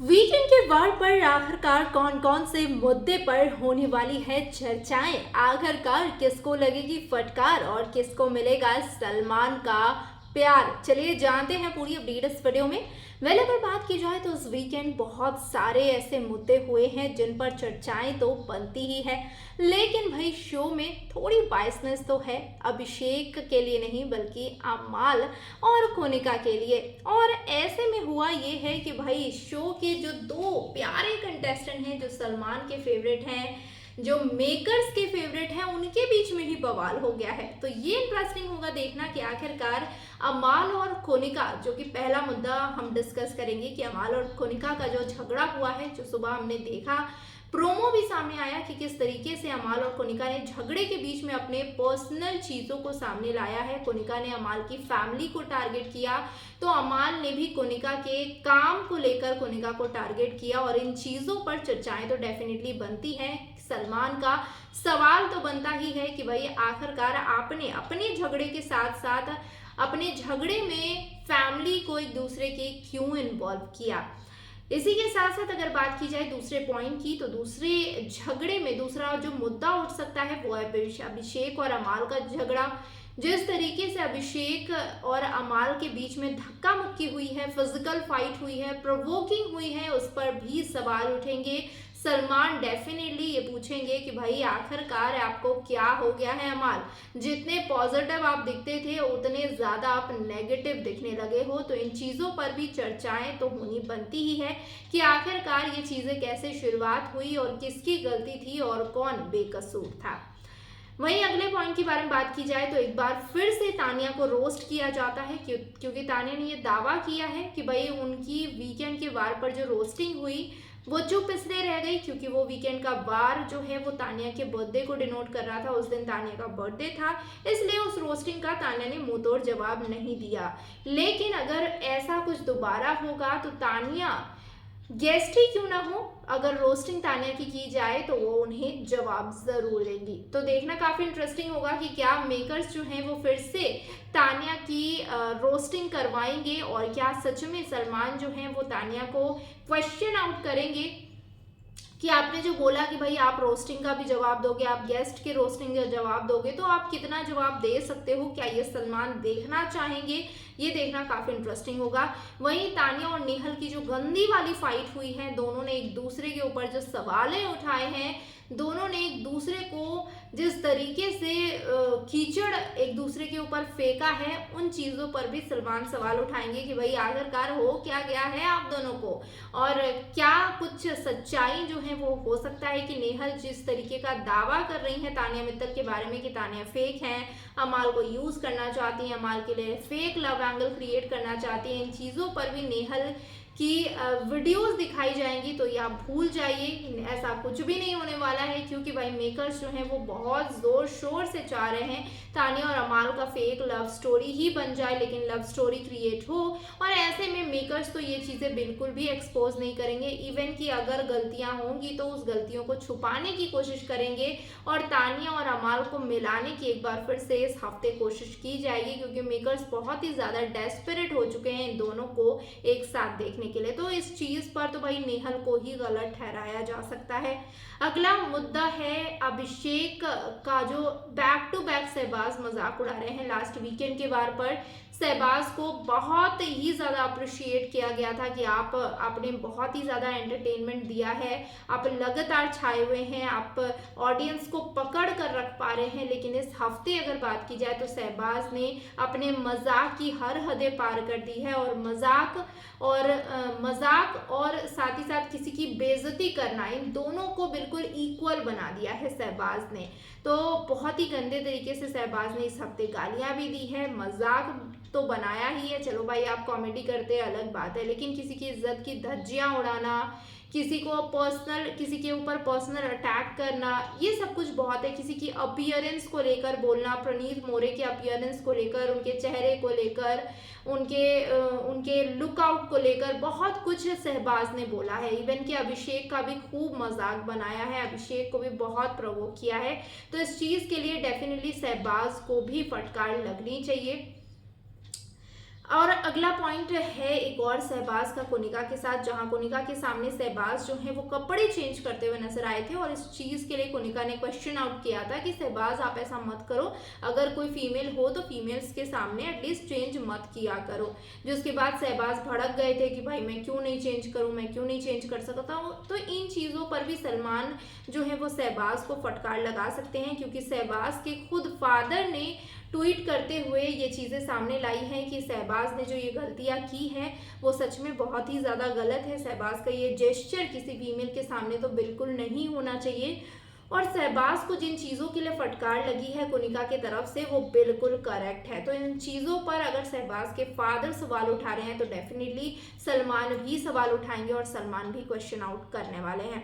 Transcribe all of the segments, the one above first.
Weekend के वार पर आखिरकार कौन कौन से मुद्दे पर होने वाली है चर्चाएं। आखिरकार किसको लगेगी फटकार और किसको मिलेगा सलमान का प्यार। चलिए जानते हैं पूरी अपडेट इस वीडियो में। अगर बात की जाए तो इस वीकेंड बहुत सारे ऐसे मुद्दे हुए हैं जिन पर चर्चाएं तो बनती ही है, लेकिन भाई शो में थोड़ी बायसनेस तो है, अभिषेक के लिए नहीं बल्कि अमाल और कोनिका के लिए। और ऐसे में हुआ ये है कि भाई शो के जो दो प्यारे कंटेस्टेंट हैं, जो सलमान के फेवरेट हैं, जो मेकर्स के फेवरेट हैं, उनके बीच में ही बवाल हो गया है। तो ये इंटरेस्टिंग होगा देखना कि आखिरकार अमाल और कोनिका, जो कि पहला मुद्दा हम डिस्कस करेंगे कि अमाल और कोनिका का जो झगड़ा हुआ है, जो सुबह हमने देखा, प्रोमो भी सामने आया कि किस तरीके से अमाल और कोनिका ने झगड़े के बीच में अपने पर्सनल चीज़ों को सामने लाया है। कोनिका ने अमाल की फैमिली को टारगेट किया, तो अमाल ने भी कोनिका के काम को लेकर कोनिका को टारगेट किया। और इन चीज़ों पर चर्चाएं तो डेफिनेटली बनती हैं। सलमान का सवाल तो बनता ही है कि भाई आखिरकार आपने अपने झगड़े के साथ साथ अपने झगड़े में फैमिली को एक दूसरे के क्यों इन्वॉल्व किया। इसी के साथ साथ अगर बात की जाए दूसरे पॉइंट की, तो दूसरे झगड़े में दूसरा जो मुद्दा उठ सकता है वो है अभिषेक और अमाल का झगड़ा। जिस तरीके से अभिषेक और अमाल के बीच में धक्का मुक्की हुई है, फिजिकल फाइट हुई है, प्रोवोकिंग हुई है, उस पर भी सवाल उठेंगे। सलमान डेफिनेटली ये पूछेंगे कि भाई आखिरकार आपको क्या हो गया है अमाल, जितने पॉजिटिव आप दिखते थे उतने ज़्यादा आप नेगेटिव दिखने लगे हो। तो इन चीज़ों पर भी चर्चाएं तो होनी बनती ही है कि आखिरकार ये चीज़ें कैसे शुरुआत हुई और किसकी गलती थी और कौन बेकसूर था। वहीं अगले पॉइंट के बारे में बात की जाए तो एक बार फिर से तानिया को रोस्ट किया जाता है, क्योंकि तानिया ने ये दावा किया है कि भाई उनकी वीकेंड के वार पर जो रोस्टिंग हुई वो चुप इसलिए रह गई क्योंकि वो वीकेंड का वार जो है वो तानिया के बर्थडे को डिनोट कर रहा था। उस दिन तानिया का बर्थडे था, इसलिए उस रोस्टिंग का तानिया ने मुंह तोड़ जवाब नहीं दिया। लेकिन अगर ऐसा कुछ दोबारा होगा तो तानिया गेस्ट ही क्यों ना हो, अगर रोस्टिंग तानिया की जाए तो वो उन्हें जवाब जरूर देंगी। तो देखना काफी इंटरेस्टिंग होगा कि क्या मेकर्स जो हैं वो फिर से तानिया की रोस्टिंग करवाएंगे और क्या सच में सलमान जो हैं वो तानिया को क्वेश्चन आउट करेंगे कि आपने जो बोला कि भाई आप रोस्टिंग का भी जवाब दोगे, आप गेस्ट के रोस्टिंग का जवाब दोगे, तो आप कितना जवाब दे सकते हो, क्या ये सलमान देखना चाहेंगे। ये देखना काफी इंटरेस्टिंग होगा। वहीं तानिया और नेहल की जो गंदी वाली फाइट हुई है, दोनों ने एक दूसरे के ऊपर जो सवालें उठाए हैं, दोनों ने एक दूसरे को जिस तरीके से कीचड़ एक दूसरे के ऊपर फेंका है, उन चीज़ों पर भी सलमान सवाल उठाएंगे कि भाई आखिरकार हो क्या गया है आप दोनों को, और क्या कुछ सच्चाई जो है वो हो सकता है कि नेहल जिस तरीके का दावा कर रही है तानिया मित्तल के बारे में कि तानिया फेक हैं, अमाल को यूज़ करना चाहती हैं, अमाल के लिए फेक लव एंगल क्रिएट करना चाहती हैं, इन चीज़ों पर भी नेहल की वीडियोस दिखाई जाएंगी। तो ये आप भूल जाइए, ऐसा कुछ भी नहीं होने वाला है, क्योंकि भाई मेकर्स जो हैं वो बहुत जोर शोर से चाह रहे हैं तानिया और अमाल का फेक लव स्टोरी ही बन जाए, लेकिन लव स्टोरी क्रिएट हो। और ऐसे में मेकर्स तो ये चीज़ें बिल्कुल भी एक्सपोज नहीं करेंगे। इवन कि अगर गलतियां होंगी तो उस गलतियों को छुपाने की कोशिश करेंगे और तानिया और अमाल को मिलाने की एक बार फिर से इस हफ्ते कोशिश की जाएगी, क्योंकि मेकर्स बहुत ही ज़्यादा डेस्परेट हो चुके हैं इन दोनों को एक साथ देखने के लिए। तो इस चीज पर तो भाई नेहल को ही गलत ठहराया जा सकता है। अगला मुद्दा है अभिषेक का, जो बैक टू बैक सहबाज मजाक उड़ा रहे हैं। लास्ट वीकेंड के वार पर सहबाज को बहुत ही ज़्यादा अप्रिशिएट किया गया था कि आपने बहुत ही ज़्यादा एंटरटेनमेंट दिया है, आप लगातार छाए हुए हैं, आप ऑडियंस को पकड़ कर रख पा रहे हैं। लेकिन इस हफ्ते अगर बात की जाए तो सहबाज ने अपने मजाक की हर हदें पार कर दी है, और मजाक और साथ ही साथ किसी की बेइज्जती करना, इन दोनों को बिल्कुल इक्वल बना दिया है सहबाज ने। तो बहुत ही गंदे तरीके से सहबाज ने इस हफ्ते गालियां भी दी है, मजाक तो बनाया ही है। चलो भाई आप कॉमेडी करते हैं अलग बात है, लेकिन किसी की इज्जत की धज्जियां उड़ाना, किसी के ऊपर पर्सनल अटैक करना, ये सब कुछ बहुत है। किसी की अपीयरेंस को लेकर बोलना, प्रणीत मोरे के अपीयरेंस को लेकर, उनके चेहरे को लेकर, उनके लुकआउट को लेकर बहुत कुछ सहबाज ने बोला है। इवन कि अभिषेक का भी खूब मजाक बनाया है, अभिषेक को भी बहुत प्रवोक किया है। तो इस चीज़ के लिए डेफिनेटली सहबाज को भी फटकार लगनी चाहिए। और अगला पॉइंट है एक और शहबाज का कोनिका के साथ, जहां कोनिका के सामने शहबाज जो है वो कपड़े चेंज करते हुए नजर आए थे और इस चीज के लिए कोनिका ने क्वेश्चन आउट किया था कि शहबाज आप ऐसा मत करो, अगर कोई फीमेल हो तो फीमेल्स के सामने एटलीस्ट चेंज मत किया करो। जिसके बाद शहबाज भड़क गए थे कि भाई मैं क्यों नहीं चेंज करूं, मैं क्यों नहीं चेंज कर सकता हूं। तो इन चीजों पर भी सलमान जो है वो शहबाज को फटकार लगा सकते हैं, क्योंकि शहबाज के खुद फादर ने ट्वीट करते हुए ये चीज़ें सामने लाई हैं कि शहबाज ने जो ये गलतियां की हैं वो सच में बहुत ही ज़्यादा गलत है। शहबाज का ये जेस्चर किसी फीमेल के सामने तो बिल्कुल नहीं होना चाहिए और शहबाज को जिन चीज़ों के लिए फटकार लगी है कोनिका की तरफ से वो बिल्कुल करेक्ट है। तो इन चीज़ों पर अगर शहबाज के फादर सवाल उठा रहे हैं तो डेफिनेटली सलमान भी सवाल उठाएंगे और सलमान भी क्वेश्चन आउट करने वाले हैं।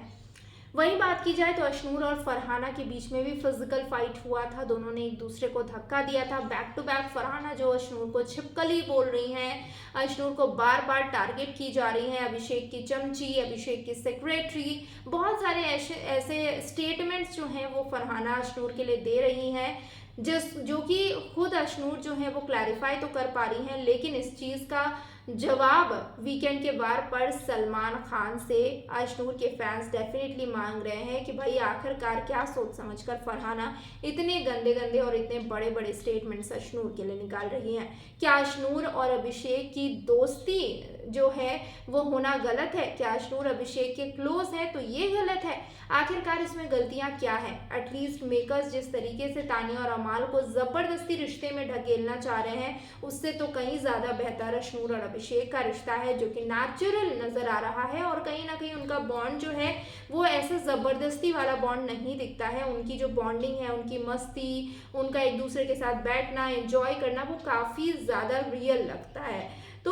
वहीं बात की जाए तो अशनूर और फरहाना के बीच में भी फिजिकल फाइट हुआ था, दोनों ने एक दूसरे को धक्का दिया था। बैक टू बैक फरहाना जो अशनूर को छिपकली बोल रही हैं, अशनूर को बार बार टारगेट की जा रही है, अभिषेक की चमची, अभिषेक की सेक्रेटरी, बहुत सारे ऐसे स्टेटमेंट्स जो हैं वो फरहाना अशनूर के लिए दे रही हैं, जो कि खुद अशनूर जो है वो क्लैरिफाई तो कर पा रही हैं, लेकिन इस चीज़ का जवाब वीकेंड के बार पर सलमान खान से अशनूर के फैंस डेफिनेटली मांग रहे हैं कि भाई आखिरकार क्या सोच समझकर फरहाना इतने गंदे गंदे और इतने बड़े बड़े स्टेटमेंट्स अशनूर के लिए निकाल रही हैं। क्या अशनूर और अभिषेक की दोस्ती जो है वो होना गलत है? क्या अशनूर अभिषेक के क्लोज है तो ये गलत है? आखिरकार इसमें गलतियां क्या है? एटलीस्ट मेकर्स जिस तरीके से तानिया और अमाल को जबरदस्ती रिश्ते में ढकेलना चाह रहे हैं उससे तो कहीं ज्यादा बेहतर अशनूर और अभिषेक का रिश्ता है, जो कि नेचुरल नजर आ रहा है और कहीं ना कहीं उनका बॉन्ड जो है वो ऐसा जबरदस्ती वाला बॉन्ड नहीं दिखता है। उनकी जो बॉन्डिंग है, उनकी मस्ती, उनका एक दूसरे के साथ बैठना, एंजॉय करना, वो काफी ज्यादा रियल लगता है। तो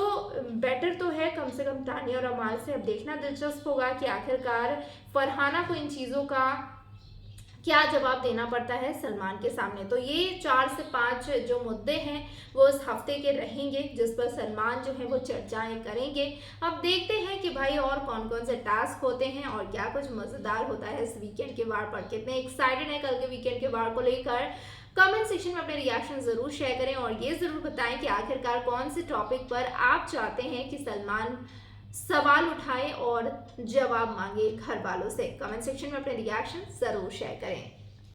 बेटर तो है कम से कम तानिया और अमाल से। अब देखना दिलचस्प होगा कि आखिरकार फरहाना को इन चीज़ों का क्या जवाब देना पड़ता है सलमान के सामने। तो ये 4 से 5 जो मुद्दे हैं वो इस हफ्ते के रहेंगे जिस पर सलमान जो है वो चर्चाएं करेंगे। अब देखते हैं कि भाई और कौन कौन से टास्क होते हैं और क्या कुछ मज़ेदार होता है इस वीकेंड के वार पर। कितने एक्साइटेड हैं कल के वीकेंड के वार को लेकर? कमेंट सेक्शन में अपने रिएक्शन जरूर शेयर करें और ये जरूर बताएं कि आखिरकार कौन से टॉपिक पर आप चाहते हैं कि सलमान सवाल उठाए और जवाब मांगे घर वालों से। कमेंट सेक्शन में अपने रिएक्शन जरूर शेयर करें।